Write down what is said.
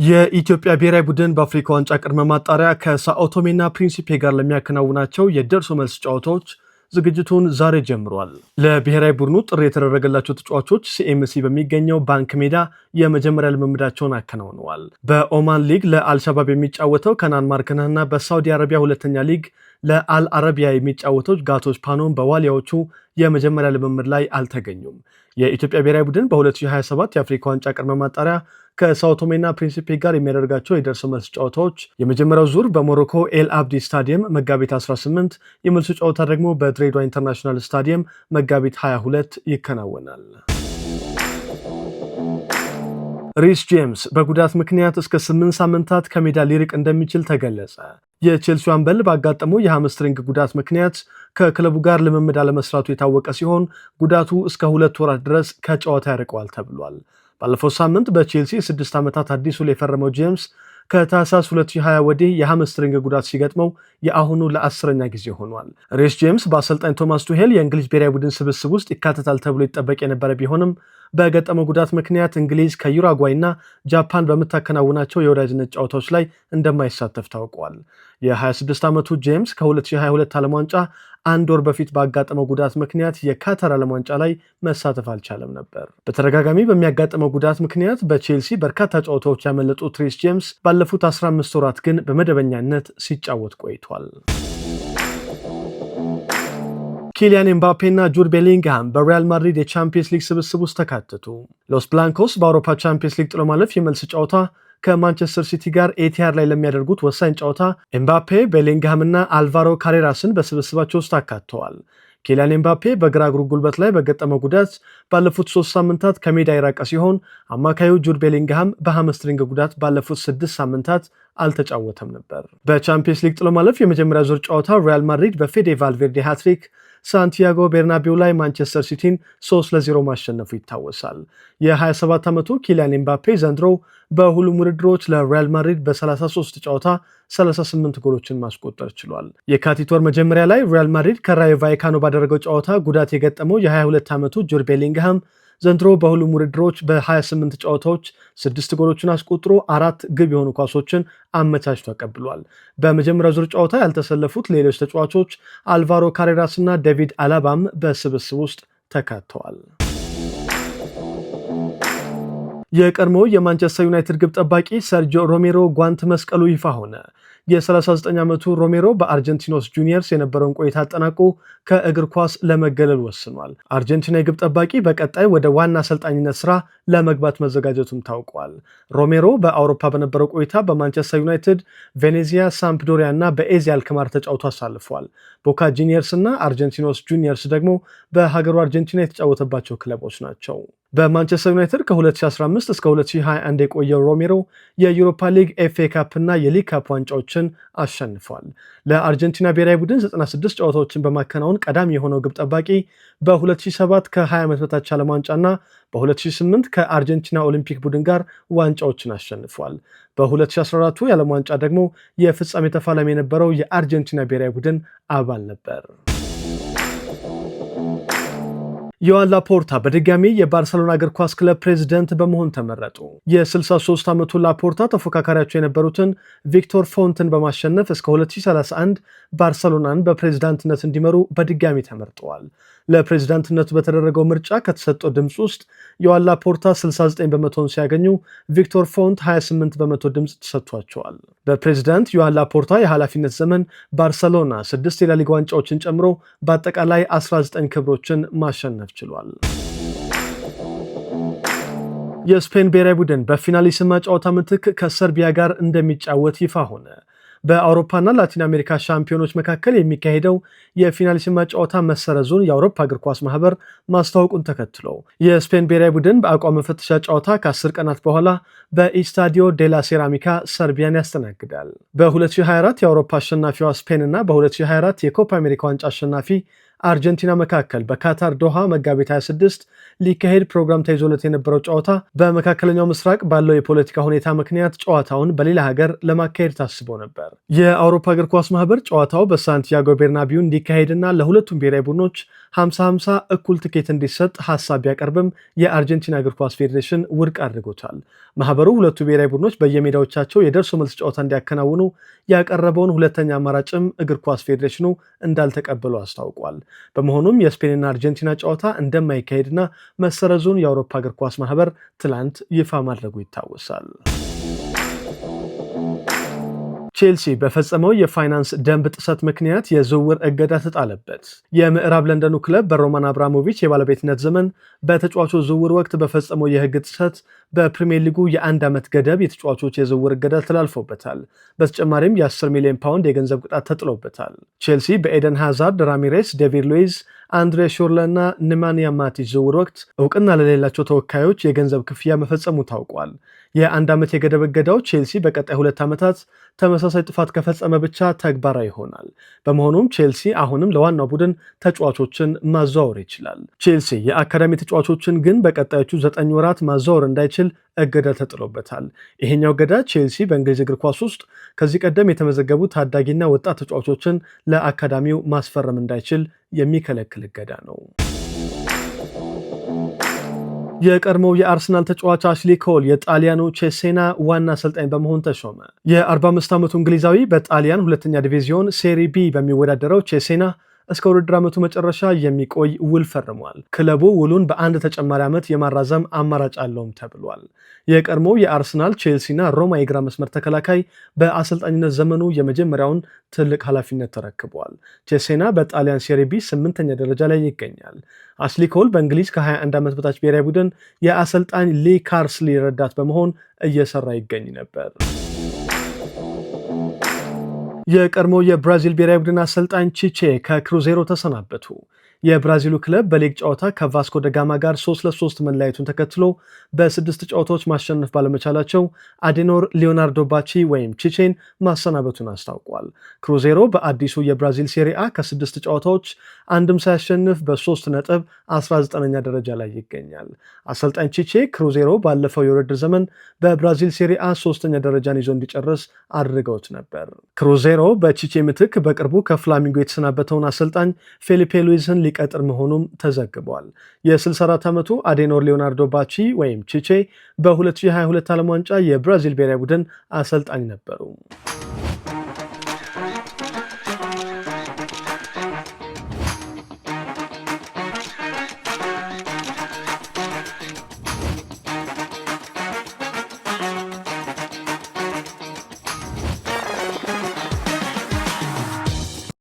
የኢትዮጵያ ብሔራዊ ቡድን በአፍሪካ ዋንጫ ቅድመ ማጣሪያ ከሳኦ ቶሜና ፕሪንሲፔ ጋር ለሚያከናውናቸው የደርሶ መልስ ጨዋታዎች ዝግጅቱን ዛሬ ጀምሯል። ለብሔራዊ ቡድኑ ጥሪ የተደረገላቸው ተጫዋቾች ሲኤምሲ በሚገኘው ባንክ ሜዳ የመጀመሪያ ልምምዳቸውን አከናውነዋል። በኦማን ሊግ ለአልሸባብ የሚጫወተው ከናን ማርክነህና በሳውዲ አረቢያ ሁለተኛ ሊግ ለአልአረቢያ የሚጫወተው ጋቶች ፓኖን በዋሊያዎቹ የመጀመሪያ ልምምድ ላይ አልተገኙም። የኢትዮጵያ ብሔራዊ ቡድን በ2027 የአፍሪካ ዋንጫ ቅድመ ማጣሪያ ከሳኦ ቶሜና ፕሪንሲፔ ጋር የሚያደርጋቸው የደርሶ መልስ ጨዋታዎች የመጀመሪያው ዙር በሞሮኮ ኤል አብዲ ስታዲየም መጋቢት 18፣ የመልሱ ጨዋታ ደግሞ በድሬዳዋ ኢንተርናሽናል ስታዲየም መጋቢት 22 ይከናወናል። ሪስ ጄምስ በጉዳት ምክንያት እስከ 8 ሳምንታት ከሜዳ ሊርቅ እንደሚችል ተገለጸ። የቼልሲው አምበል ባጋጠመው የሃምስትሪንግ ጉዳት ምክንያት ከክለቡ ጋር ልምምድ አለመስራቱ የታወቀ ሲሆን ጉዳቱ እስከ 2 ወራት ድረስ ከጨዋታ ያርቀዋል ተብሏል። ባለፈው ሳምንት በቼልሲ 6 ዓመታት አዲስ ውል የፈረመው ጄምስ ከታህሳስ 2020 ወዲህ የሃምስትሪንግ ጉዳት ሲገጥመው የአሁኑ ለ10ኛ ጊዜ ሆኗል። ሪስ ጄምስ በአሰልጣኝ ቶማስ ቱሄል የእንግሊዝ ብሔራዊ ቡድን ስብስብ ውስጥ ይካተታል ተብሎ ይጠበቅ የነበረ ቢሆንም በገጠመው ጉዳት ምክንያት እንግሊዝ ከዩራጓይ እና ጃፓን በምታከናውናቸው የወዳጅነት ጨዋታዎች ላይ እንደማይሳተፍ ታውቋል። የ26 ዓመቱ ጄምስ ከ2022 ዓለም ዋንጫ አንድ ወር በፊት ባጋጠመው ጉዳት ምክንያት የካታር ዓለም ዋንጫ ላይ መሳተፍ አልቻለም ነበር። በተደጋጋሚ በሚያጋጥመው ጉዳት ምክንያት በቼልሲ በርካታ ጨዋታዎች ያመለጡት ሪስ ጄምስ ባለፉት 15 ወራት ግን በመደበኛነት ሲጫወት ቆይቷል። ኪሊያን ኤምባፔ እና ጁድ ቤሊንግሃም በሪያል ማድሪድ የቻምፒየንስ ሊግ ስብስብ ውስጥ ተካተቱ። ሎስ ብላንኮስ በአውሮፓ ቻምፒየንስ ሊግ ጥሎ ማለፍ የመልስ ጨዋታ ከማንቸስተር ሲቲ ጋር ኤቲሃድ ላይ ለሚያደርጉት ወሳኝ ጨዋታ ኤምባፔ፣ ቤሊንግሃም እና አልቫሮ ካሬራስን በስብስባቸው ውስጥ አካተዋል። ኪሊያን ኤምባፔ በግራ እግሩ ጉልበት ላይ በገጠመው ጉዳት ባለፉት 3 ሳምንታት ከሜዳ የራቀ ሲሆን አማካዩ ጁድ ቤሊንግሃም በሃምስትሪንግ ጉዳት ባለፉት 6 ሳምንታት አልተጫወተም ነበር። በቻምፒየንስ ሊግ ጥሎ ማለፍ የመጀመሪያ ዙር ጨዋታ ሪያል ማድሪድ በፌዴ ቫልቬርዴ ሃትሪክ ሳንቲያጎ ቤርናቤው ላይ ማንቸስተር ሲቲን 3-0 ማሸነፉ ይታወሳል። የ27 ዓመቱ ኪሊያን ኤምባፔ ዘንድሮ በሁሉም ውድድሮች ለሪያል ማድሪድ በ33 ጨዋታ 38 ጎሎችን ማስቆጠር ችሏል። የካቲት ወር መጀመሪያ ላይ ሪያል ማድሪድ ከራዮ ቫይካኖ ባደረገው ጨዋታ ጉዳት የገጠመው የ22 ዓመቱ ጁድ ቤሊንግሃም ዘንድሮ በሁሉም ውድድሮች በ28 ጨዋታዎች 6 ጎሎችን አስቆጥሮ 4 ግብ የሆኑ ኳሶችን አመቻችቶ ተቀብሏል። በመጀመሪያው ዙር ጨዋታ ያልተሰለፉት ሌሎች ተጫዋቾች አልቫሮ ካሬራስ እና ዴቪድ አላባም በስብስብ ውስጥ ተካተዋል። የቀድሞው የማንቸስተር ዩናይትድ ግብ ጠባቂ ሰርጂዮ ሮሜሮ ጓንት መስቀሉ ይፋ ሆነ። የ39 ዓመቱ ሮሜሮ በአርጀንቲኖስ ጁኒየርስ የነበረውን ቆይታ አጠናቆ ከእግር ኳስ ለመገለል ወስኗል። አርጀንቲና የግብ ጠባቂ በቀጣይ ወደ ዋና አሰልጣኝነት ስራ ለመግባት መዘጋጀቱም ታውቋል። ሮሜሮ በአውሮፓ በነበረው ቆይታ በማንቸስተር ዩናይትድ፣ ቬኔዚያ፣ ሳምፕዶሪያ እና በኤዚ አልክማር ተጫውቶ አሳልፏል። ቦካ ጁኒየርስ እና አርጀንቲኖስ ጁኒየርስ ደግሞ በሀገሩ አርጀንቲና የተጫወተባቸው ክለቦች ናቸው። በማንቸስተር ዩናይትድ ከ2015 እስከ 2021 የቆየው ሮሜሮ የዩሮፓ ሊግ፣ ኤፍኤ ካፕ እና የሊግ ካፕ ዋንጫዎችን አሸንፏል። ለአርጀንቲና ብሔራዊ ቡድን 96 ጨዋታዎችን በማከናወን ቀዳሚ የሆነው ግብ ጠባቂ በ2007 ከ20 ዓመት በታች ዓለም ዋንጫና በ2008 ከአርጀንቲና ኦሊምፒክ ቡድን ጋር ዋንጫዎችን አሸንፏል። በ2014 የዓለም ዋንጫ ደግሞ የፍጻሜ ተፋላሚ የነበረው የአርጀንቲና ብሔራዊ ቡድን አባል ነበር። ዮዋን ላፖርታ በድጋሚ የባርሰሎና እግር ኳስ ክለብ ፕሬዝደንት በመሆን ተመረጡ። የ63 ዓመቱ ላፖርታ ተፎካካሪያቸው የነበሩትን ቪክቶር ፎንትን በማሸነፍ እስከ 2031 ባርሰሎናን በፕሬዝዳንትነት እንዲመሩ በድጋሚ ተመርጠዋል። ለፕሬዝዳንትነቱ በተደረገው ምርጫ ከተሰጠው ድምፅ ውስጥ ዮዋን ላፖርታ 69 በመቶን ሲያገኙ ቪክቶር ፎንት 28 በመቶ ድምፅ ተሰጥቷቸዋል። በፕሬዝዳንት ዮዋን ላፖርታ የኃላፊነት ዘመን ባርሰሎና 6 የላሊጋ ዋንጫዎችን ጨምሮ በአጠቃላይ 19 ክብሮችን ማሸነፍ ችሏል። የስፔን ብሔራዊ ቡድን በፊናሊሲማ ጨዋታ ምትክ ከሰርቢያ ጋር እንደሚጫወት ይፋ ሆነ። በአውሮፓና ላቲን አሜሪካ ሻምፒዮኖች መካከል የሚካሄደው የፊናሊሲማ ጨዋታ መሰረዙን የአውሮፓ እግር ኳስ ማህበር ማስታወቁን ተከትሎ የስፔን ብሔራዊ ቡድን በአቋም መፈተሻ ጨዋታ ከ10 ቀናት በኋላ በኢስታዲዮ ዴላ ሴራሚካ ሰርቢያን ያስተናግዳል። በ2024 የአውሮፓ አሸናፊዋ ስፔን እና በ2024 የኮፓ አሜሪካ ዋንጫ አሸናፊ አርጀንቲና መካከል በካታር ዶሃ መጋቢት 26 ሊካሄድ ፕሮግራም ተይዞለት የነበረው ጨዋታ በመካከለኛው ምስራቅ ባለው የፖለቲካ ሁኔታ ምክንያት ጨዋታውን በሌላ ሀገር ለማካሄድ ታስቦ ነበር። የአውሮፓ እግር ኳስ ማህበር ጨዋታው በሳንቲያጎ ቤርናቢው እንዲካሄድና ለሁለቱም ብሔራዊ ቡድኖች 50-50 እኩል ትኬት እንዲሰጥ ሐሳብ ቢያቀርብም የአርጀንቲና እግር ኳስ ፌዴሬሽን ውድቅ አድርጎታል። ማህበሩ ሁለቱ ብሔራዊ ቡድኖች በየሜዳዎቻቸው የደርሶ መልስ ጨዋታ እንዲያከናውኑ ያቀረበውን ሁለተኛ አማራጭም እግር ኳስ ፌዴሬሽኑ እንዳልተቀበለው አስታውቋል። በመሆኑም የስፔንና አርጀንቲና ጨዋታ እንደማይካሄድና መሰረዙን የአውሮፓ እግር ኳስ ማህበር ትላንት ይፋ ማድረጉ ይታወሳል። ቼልሲ በፈጸመው የፋይናንስ ደንብ ጥሰት ምክንያት የዝውውር እገዳ ተጣለበት። የምዕራብ ለንደኑ ክለብ በሮማን አብራሞቪች የባለቤትነት ዘመን በተጫዋቾች ዝውውር ወቅት በፈጸመው የህግ ጥሰት በፕሪሚየር ሊጉ የ1 ዓመት ገደብ የተጫዋቾች የዝውውር እገዳ ተላልፎበታል። በተጨማሪም የ10 ሚሊዮን ፓውንድ የገንዘብ ቅጣት ተጥሎበታል። ቼልሲ በኤደን ሃዛርድ፣ ራሚሬስ፣ ዴቪድ ሉዊዝ፣ አንድሬ ሾርለ እና ኒማንያ ማቲች ዝውውር ወቅት እውቅና ለሌላቸው ተወካዮች የገንዘብ ክፍያ መፈጸሙ ታውቋል። የ1 ዓመት የገደብ እገዳው ቼልሲ በቀጣይ 2 ዓመታት ተመሳሳይ ጥፋት ከፈጸመ ብቻ ተግባራዊ ይሆናል። በመሆኑም ቼልሲ አሁንም ለዋናው ቡድን ተጫዋቾችን ማዘዋወር ይችላል። ቼልሲ የአካዳሚ ተጫዋቾችን ግን በቀጣዮቹ 9 ወራት ማዘዋወር እንዳይችል እገዳ ተጥሎበታል። ይሄኛው እገዳ ቼልሲ በእንግሊዝ እግር ኳስ ውስጥ ከዚህ ቀደም የተመዘገቡ ታዳጊና ወጣት ተጫዋቾችን ለአካዳሚው ማስፈረም እንዳይችል የሚከለክል እገዳ ነው። የቀድሞው የአርሰናል ተጫዋች አሽሊ ኮል የጣሊያኑ ቼሴና ዋና አሰልጣኝ በመሆን ተሾመ። የ45 ዓመቱ እንግሊዛዊ በጣሊያን ሁለተኛ ዲቪዚዮን ሴሪ ቢ በሚወዳደረው ቼሴና እስከ ውድድር ዓመቱ መጨረሻ የሚቆይ ውል ፈርሟል። ክለቡ ውሉን በአንድ ተጨማሪ ዓመት የማራዘም አማራጭ አለውም ተብሏል። የቀድሞው የአርሰናል ቼልሲና ሮማ የግራ መስመር ተከላካይ በአሰልጣኝነት ዘመኑ የመጀመሪያውን ትልቅ ኃላፊነት ተረክቧል። ቼሴና በጣሊያን ሴሪ ቢ 8ኛ ደረጃ ላይ ይገኛል። አሽሊ ኮል በእንግሊዝ ከ21 ዓመት በታች ብሔራዊ ቡድን የአሰልጣኝ ሊ ካርስሊ ረዳት በመሆን እየሰራ ይገኝ ነበር። የቀድሞ የብራዚል ብሔራዊ ቡድን አሰልጣኝ ቺቼ ከክሩዜሮ ተሰናበቱ። የብራዚሉ ክለብ በሊግ ጨዋታ ከቫስኮ ደጋማ ጋር 3-3 መለያየቱን ተከትሎ በ6 ጨዋታዎች ማሸነፍ ባለመቻላቸው አዴኖር ሊዮናርዶ ባቺ ወይም ቺቼን ማሰናበቱን አስታውቋል። ክሩዜሮ በአዲሱ የብራዚል ሴሪአ ከ6 ጨዋታዎች አንድም ሳያሸንፍ በ3 ነጥብ 19ኛ ደረጃ ላይ ይገኛል። አሰልጣኝ ቺቼ ክሩዜሮ ባለፈው የውድድር ዘመን በብራዚል ሴሪአ 3ኛ ደረጃን ይዞ እንዲጨርስ አድርገውት ነበር። ክሩዜሮ በቺቼ ምትክ በቅርቡ ከፍላሚንጎ የተሰናበተውን አሰልጣኝ ፌሊፔ ሉዊዝን ሊቀጥር መሆኑም ተዘግቧል። የ64 ዓመቱ አዴኖር ሊዮናርዶ ባቺ ወይም ቺቼ በ2022 ዓለም ዋንጫ የብራዚል ብሔራዊ ቡድን አሰልጣኝ ነበሩ።